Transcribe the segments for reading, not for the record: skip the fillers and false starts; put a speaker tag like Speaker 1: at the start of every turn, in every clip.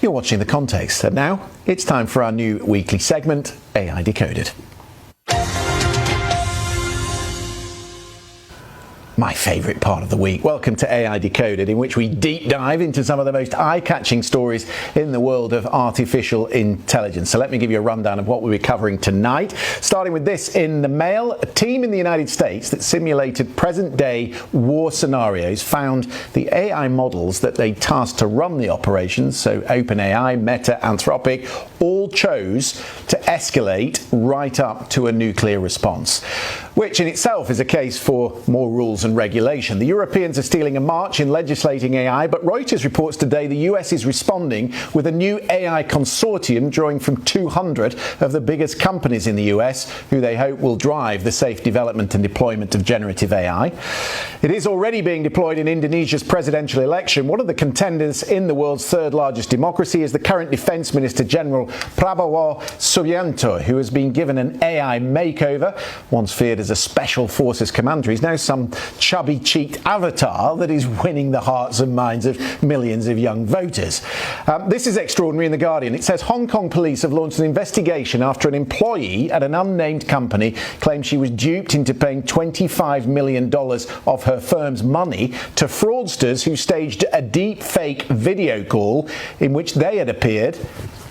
Speaker 1: You're watching The Context, and now it's time for our new weekly segment, AI Decoded. My favourite part of the week. Welcome to AI Decoded, in which we deep dive into some of the most eye-catching stories in the world of artificial intelligence. So let me give you a rundown of what we'll be covering tonight. Starting with this in the Mail, a team in the United States that simulated present-day war scenarios found the AI models that they tasked to run the operations, so OpenAI, Meta, Anthropic, all chose to escalate right up to a nuclear response, which in itself is a case for more rules and regulation. The Europeans are stealing a march in legislating AI, but Reuters reports today the US is responding with a new AI consortium drawing from 200 of the biggest companies in the US, who they hope will drive the safe development and deployment of generative AI. It is already being deployed in Indonesia's presidential election. One of the contenders in the world's third largest democracy is the current Defense Minister General Prabowo Subianto, who has been given an AI makeover. Once feared as a special forces commander, he's now some chubby-cheeked avatar that is winning the hearts and minds of millions of young voters. This is extraordinary in The Guardian. It says Hong Kong police have launched an investigation after an employee at an unnamed company claimed she was duped into paying $25 million of her firm's money to fraudsters who staged a deep fake video call in which they had appeared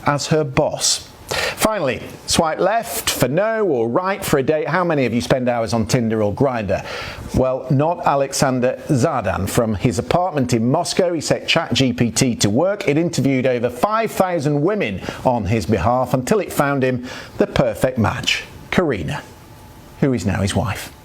Speaker 1: as her boss. Finally, swipe left for no or right for a date. How many of you spend hours on Tinder or Grindr? Well, not Alexander Zardan. From his apartment in Moscow, he set ChatGPT to work. It interviewed over 5,000 women on his behalf until it found him the perfect match, Karina, who is now his wife.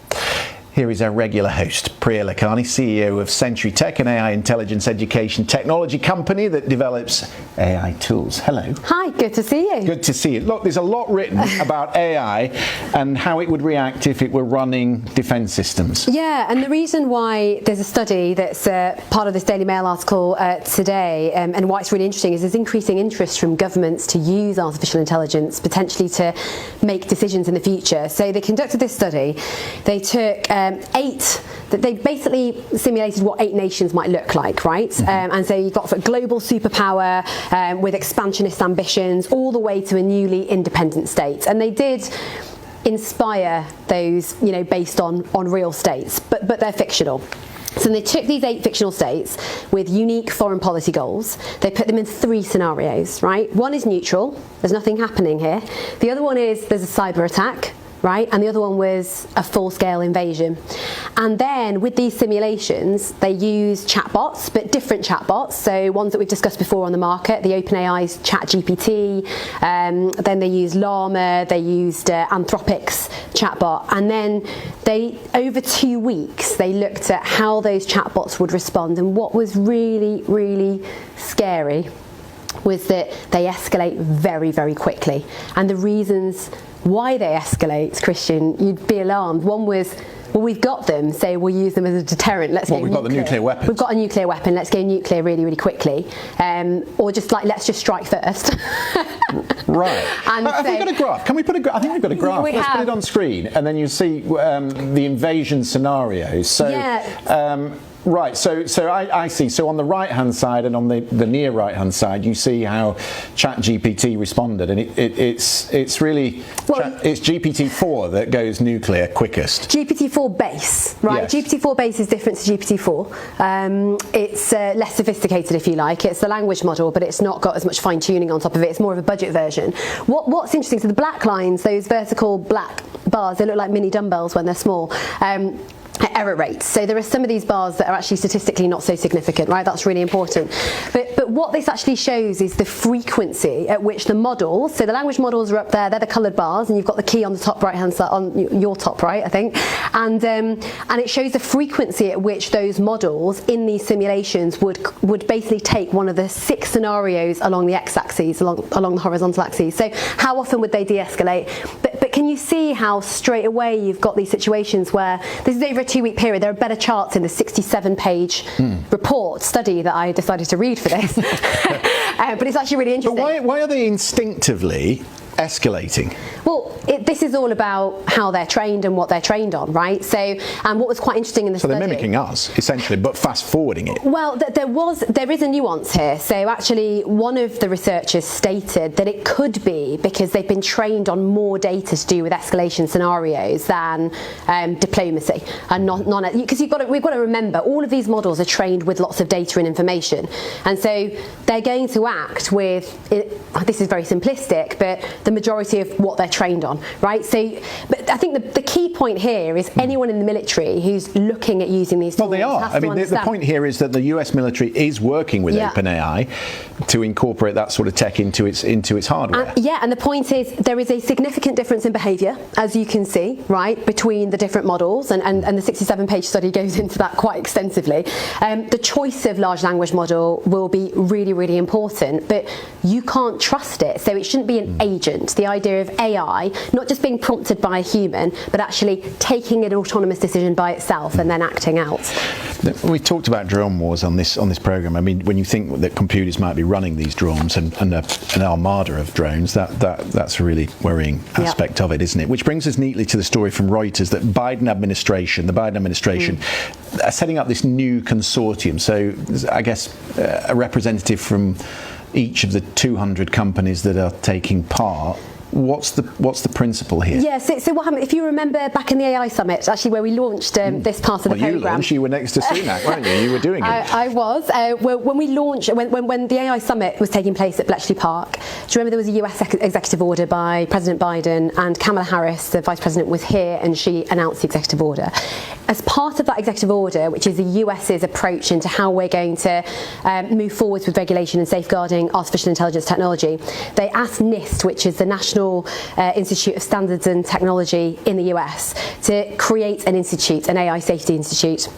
Speaker 1: Here is our regular host, Priya Lakhani, CEO of Sentry Tech, an AI intelligence education technology company that develops AI tools. Hello.
Speaker 2: Hi, good to see you.
Speaker 1: Good to see you. Look, there's a lot written about AI and how it would react if it were running defence systems.
Speaker 2: Yeah, and the reason why there's a study that's part of this Daily Mail article today, and why it's really interesting, is there's increasing interest from governments to use artificial intelligence, potentially to make decisions in the future. So they conducted this study. They took they basically simulated what 8 nations might look like, right? And so you've got a global superpower with expansionist ambitions all the way to a newly independent state. And they did inspire those, based on real states, but they're fictional. So they took these 8 fictional states with unique foreign policy goals. They put them in 3 scenarios, right? One is neutral, there's nothing happening here. The other one is there's a cyber attack, right? And the other one was a full-scale invasion. And then with these simulations, they use chatbots, but different chatbots. So ones that we've discussed before on the market, the OpenAI's ChatGPT, then they used Llama, they used Anthropic's chatbot. And then over 2 weeks, they looked at how those chatbots would respond. And what was really, really scary was that they escalate very, very quickly. And the reasons why they escalate, Christian, you'd be alarmed. One was, well, we've got them, so we'll use them as a deterrent.
Speaker 1: We've got the nuclear weapons.
Speaker 2: We've got a nuclear weapon, let's go nuclear really, really quickly. Or just let's just strike first.
Speaker 1: Right. Have we got a graph? Can we put a graph? I think we've got a graph. Let's put it on screen, and then you see the invasion scenarios. So, yeah. Right, so I see. So on the right-hand side and on the near right-hand side, you see how ChatGPT responded, and it's really it's GPT-4 that goes nuclear quickest.
Speaker 2: GPT-4 base, right? Yes. GPT-4 base is different to GPT-4. It's less sophisticated, if you like. It's the language model, but it's not got as much fine-tuning on top of it. It's more of a budget version. What's interesting? So the black lines, those vertical black bars, they look like mini dumbbells when they're small. Error rates. So there are some of these bars that are actually statistically not so significant, right? That's really important. But what this actually shows is the frequency at which the models, so the language models are up there, they're the coloured bars, and you've got the key on the top right hand side, on your top right, I think, and it shows the frequency at which those models in these simulations would basically take one of the 6 scenarios along the x-axis, along the horizontal axis. So how often would they de-escalate? But can you see how straight away you've got these situations where this is over a 2-week period? There are better charts in the 67-page report study that I decided to read for this. But it's actually really interesting.
Speaker 1: But why are they instinctively escalating?
Speaker 2: Well, this is all about how they're trained and what they're trained on, right? So, and what was quite interesting in the study.
Speaker 1: So they're mimicking us, essentially, but fast forwarding it.
Speaker 2: Well, there is a nuance here. So actually, one of the researchers stated that it could be because they've been trained on more data to do with escalation scenarios than diplomacy, and because we've got to remember all of these models are trained with lots of data and information, and so they're going to act with. This is very simplistic, but the majority of what they're trained on, right? So, but I think the key point here is anyone in the military who's looking at using these tools.
Speaker 1: Well, they are. I mean, the point here is that the US military is working with OpenAI to incorporate that sort of tech into its hardware.
Speaker 2: And the point is there is a significant difference in behaviour, as you can see, right, between the different models, and the 67-page study goes into that quite extensively. The choice of large language model will be really, really important, but you can't trust it, so it shouldn't be an agent. The idea of AI not just being prompted by a human, but actually taking an autonomous decision by itself and then acting out.
Speaker 1: We talked about drone wars on this programme. I mean, when you think that computers might be running these drones and an armada of drones, that's a really worrying aspect of it, isn't it? Which brings us neatly to the story from Reuters that the Biden administration are setting up this new consortium. So I guess a representative from each of the 200 companies that are taking part. What's the principle here?
Speaker 2: Yeah, so what happened, if you remember back in the AI Summit, actually where we launched this part of the programme.
Speaker 1: You launched, you were next to Sunak, weren't you? You were doing it.
Speaker 2: I was. When we launched, when the AI Summit was taking place at Bletchley Park, do you remember there was a US executive order by President Biden, and Kamala Harris, the Vice President, was here and she announced the executive order. As part of that executive order, which is the US's approach into how we're going to move forwards with regulation and safeguarding artificial intelligence technology, they asked NIST, which is the National Institute of Standards and Technology in the US, to create an institute, an AI Safety Institute.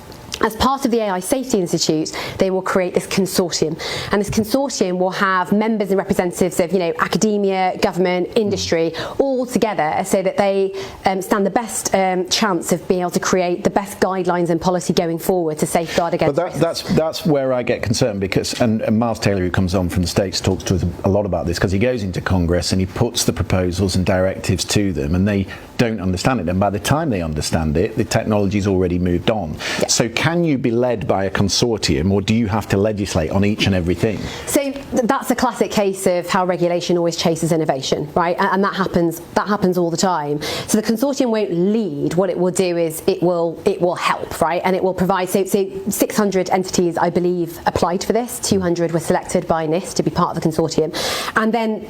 Speaker 2: As part of the AI Safety Institute, they will create this consortium, and this consortium will have members and representatives of, academia, government, industry, all together, so that they stand the best chance of being able to create the best guidelines and policy going forward to safeguard against.
Speaker 1: But that's where I get concerned, because and Miles Taylor, who comes on from the States, talks to us a lot about this, because he goes into Congress and he puts the proposals and directives to them, and they don't understand it. And by the time they understand it, the technology's already moved on. Yeah. So can you be led by a consortium, or do you have to legislate on each and everything? So
Speaker 2: that's a classic case of how regulation always chases innovation, right? And that happens all the time. So the consortium won't lead. What it will do is it will help, right? And it will provide. So 600 entities, I believe, applied for this. 200 were selected by NIST to be part of the consortium. And then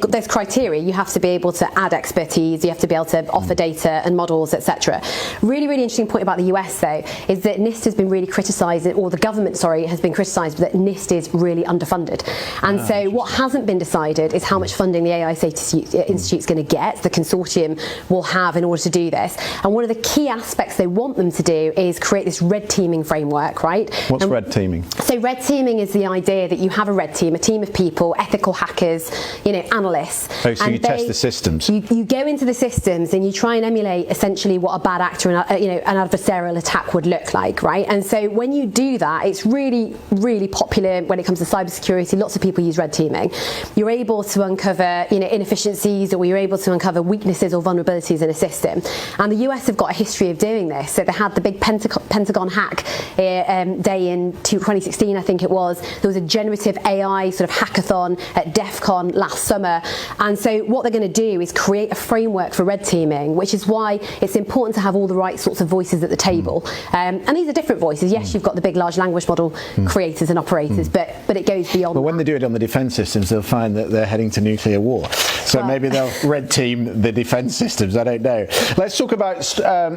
Speaker 2: there's criteria. You have to be able to add expertise. You have to be able to offer data and models, etc. Really, really interesting point about the US though is that NIST has been really criticised, or the government, has been criticised that NIST is really underfunded. And so what hasn't been decided is how much funding the AI Safety Institute is going to get, the consortium will have in order to do this. And one of the key aspects they want them to do is create this red teaming framework, right?
Speaker 1: What's red teaming?
Speaker 2: So red teaming is the idea that you have a red team, a team of people, ethical hackers, analysts.
Speaker 1: Oh, so you test the systems.
Speaker 2: You go into the systems and you try and emulate essentially what a bad actor and an adversarial attack would look like, right? And so when you do that, it's really, really popular when it comes to cybersecurity. Lots of people use red teaming. You're able to uncover, inefficiencies, or you're able to uncover weaknesses or vulnerabilities in a system. And the US have got a history of doing this. So they had the big Pentagon hack day in 2016, I think it was. There was a generative AI sort of hackathon at DEF CON last summer. And so what they're going to do is create a framework for red teaming, which is why it's important to have all the right sorts of voices at the table. And these are different voices. Yes, you've got the big large language model creators and operators, but it goes beyond.
Speaker 1: But when they do it on the defence systems, they'll find that they're heading to nuclear war. So maybe they'll red team the defence systems. I don't know. Let's talk about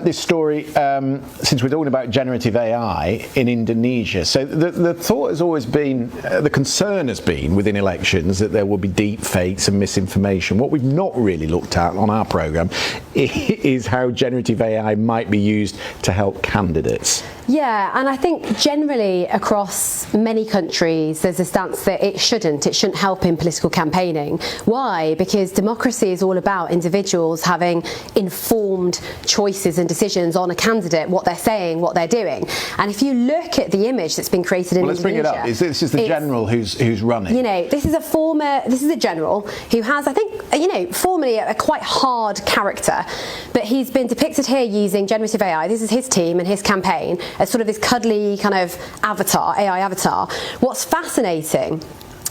Speaker 1: this story, since we're talking about generative AI in Indonesia. So the thought has always been, the concern has been within elections that there will be deep fakes and misinformation. What we've not really looked at on our programme is how generative AI might be used to help candidates.
Speaker 2: Yeah, and I think generally across many countries there's a stance that it shouldn't help in political campaigning. Why? Because democracy is all about individuals having informed choices and decisions on a candidate, what they're saying, what they're doing. And if you look at the image that's been created in
Speaker 1: let's
Speaker 2: Indonesia,
Speaker 1: bring it up. This is the general who's running.
Speaker 2: You know, this is a general who has, I think, you know, formerly a quite hard character, but he's been depicted here using generative AI. This is his team and his campaign as sort of this cuddly kind of avatar, AI avatar. What's fascinating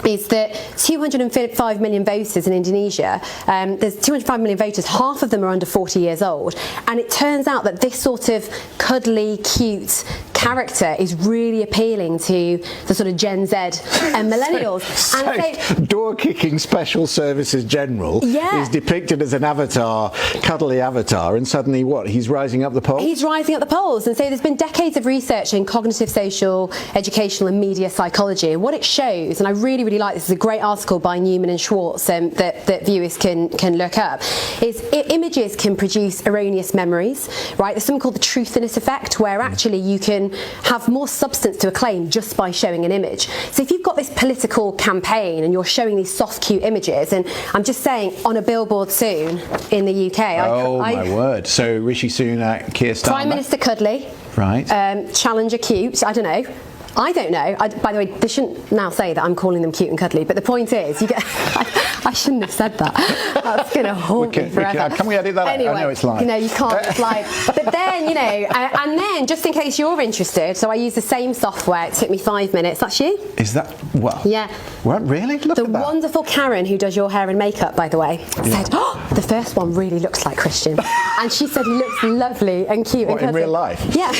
Speaker 2: is that 205 million voters in Indonesia, there's 205 million voters, half of them are under 40 years old, and it turns out that this sort of cuddly, cute character is really appealing to the sort of Gen Z and millennials.
Speaker 1: So door-kicking special services general is depicted as an avatar, cuddly avatar, and suddenly what? He's rising up the polls?
Speaker 2: He's rising up the polls. And so there's been decades of research in cognitive, social, educational and media psychology, and what it shows, and I really like this, is a great article by Newman and Schwartz that viewers can look up, is images can produce erroneous memories, right? There's something called the truthiness effect, where actually you can have more substance to a claim just by showing an image. So if you've got this political campaign and you're showing these soft, cute images, and I'm just saying, on a billboard soon in the UK.
Speaker 1: My word. So Rishi Sunak, Keir Starmer.
Speaker 2: Prime Minister cuddly.
Speaker 1: Right.
Speaker 2: Challenger cute. I don't know. By the way, they shouldn't now say that I'm calling them cute and cuddly, but the point is, you get. I shouldn't have said that. That's going to haunt me forever.
Speaker 1: Can we edit that
Speaker 2: anyway,
Speaker 1: out? I know it's live.
Speaker 2: You know, you can't, it's live. But then, you know, and then, just in case you're interested, so I use the same software. It took me 5 minutes. That's you?
Speaker 1: Is that, well?
Speaker 2: Yeah.
Speaker 1: What, really? Look at that.
Speaker 2: The wonderful Karen, who does your hair and makeup, by the way, said, oh, the first one really looks like Christian. And she said he looks lovely and cute and cuddly.
Speaker 1: In real life?
Speaker 2: Yeah.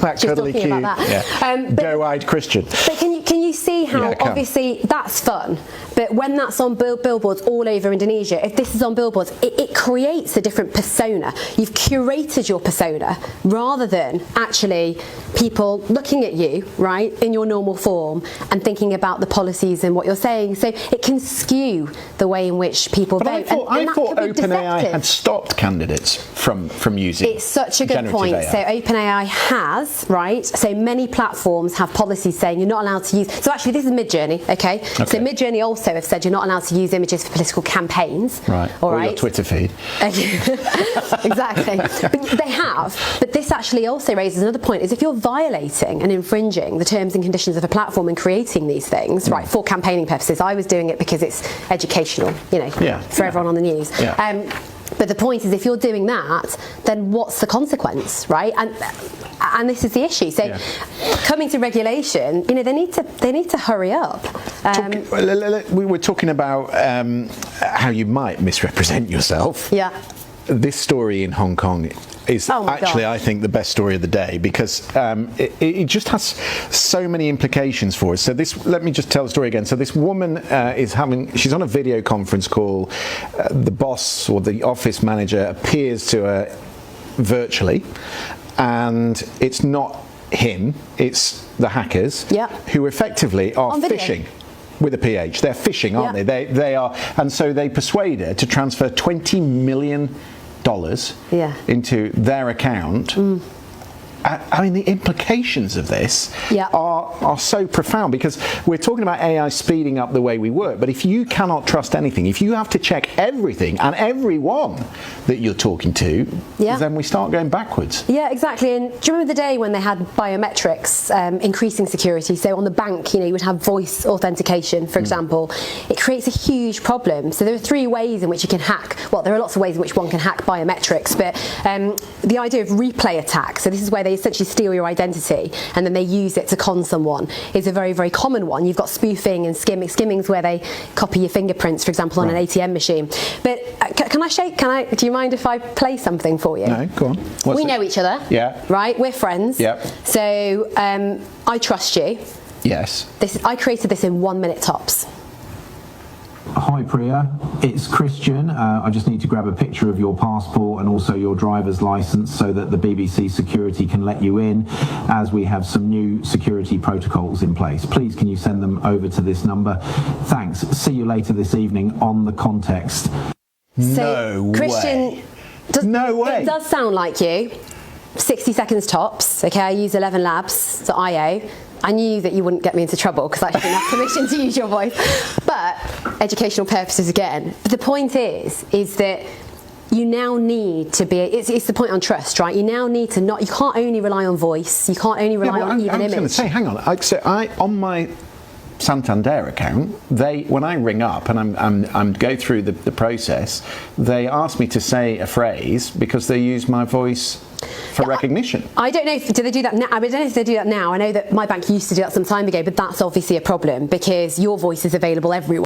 Speaker 1: That cuddly, cute.
Speaker 2: About that.
Speaker 1: Yeah. Doe-eyed Christian.
Speaker 2: But can you see how obviously that's fun, but when that's on billboards all over Indonesia, if this is on billboards, it creates a different persona. You've curated your persona rather than actually people looking at you, right, in your normal form and thinking about the policies and what you're saying. So it can skew the way in which people vote.
Speaker 1: I thought OpenAI had stopped candidates from using.
Speaker 2: It's such a good point.
Speaker 1: AI.
Speaker 2: So OpenAI has, right? So many platforms have policies saying you're not allowed to use. So actually, this is Midjourney, okay? So Midjourney also have said you're not allowed to use images for political campaigns.
Speaker 1: Right.
Speaker 2: Or
Speaker 1: your Twitter feed.
Speaker 2: Exactly. But they have. But this actually also raises another point: is if you're violating and infringing the terms and conditions of a platform and creating these things, right, for campaigning purposes. I was doing it because it's educational, you know, for everyone on the news.
Speaker 1: Yeah.
Speaker 2: But the point is, if you're doing that, then what's the consequence, right? And this is the issue. So, coming to regulation, you know, they need to hurry up.
Speaker 1: We were talking about how you might misrepresent yourself.
Speaker 2: Yeah.
Speaker 1: This story in Hong Kong is actually, I think, the best story of the day because it just has so many implications for us. So let me just tell the story again. So this woman she's on a video conference call. The boss or the office manager appears to her virtually, and it's not him, it's the hackers who effectively are phishing. With a PH. They're phishing, aren't they? They are, and so they persuade her to transfer $20 million into their account. I mean, the implications of this are so profound because we're talking about AI speeding up the way we work, but if you cannot trust anything, if you have to check everything and everyone that you're talking to, then we start going backwards. Yeah,
Speaker 2: exactly. And do you remember the day when they had biometrics increasing security? So on the bank, you know, you would have voice authentication, for example. It creates a huge problem. So there are 3 ways in which you can hack. Well, there are lots of ways in which one can hack biometrics, but the idea of replay attack, so this is where they essentially steal your identity and then they use it to con someone, is a very, very common one. You've got spoofing and skimming. Skimming's where they copy your fingerprints, for example, on an ATM machine. But do you mind if I play something for you?
Speaker 1: No, go on.
Speaker 2: We know each other.
Speaker 1: Yeah.
Speaker 2: Right? We're friends.
Speaker 1: Yep.
Speaker 2: So I trust you.
Speaker 1: Yes.
Speaker 2: I created this in 1 minute tops.
Speaker 3: Hi Priya, it's Christian. I just need to grab a picture of your passport and also your driver's license so that the BBC security can let you in, as we have some new security protocols in place. Please can you send them over to this number? Thanks. See you later this evening on The Context.
Speaker 2: So,
Speaker 1: no
Speaker 2: Christian,
Speaker 1: way. No way.
Speaker 2: It does sound like you. 60 seconds tops. Okay, I use 11 Labs.io. I knew that you wouldn't get me into trouble because I didn't have permission to use your voice. But educational purposes again. But the point is that you now need to be, it's the point on trust, right? You now need to you can't only rely on voice, you can't only rely on even
Speaker 1: I was
Speaker 2: image.
Speaker 1: going to say, hang on, on my Santander account, when I ring up and I'm go through the process, they ask me to say a phrase because they use my voice for recognition.
Speaker 2: I don't know do they do that now? I don't know if they do that now. I know that my bank used to do that some time ago, but that's obviously a problem because your voice is available everywhere.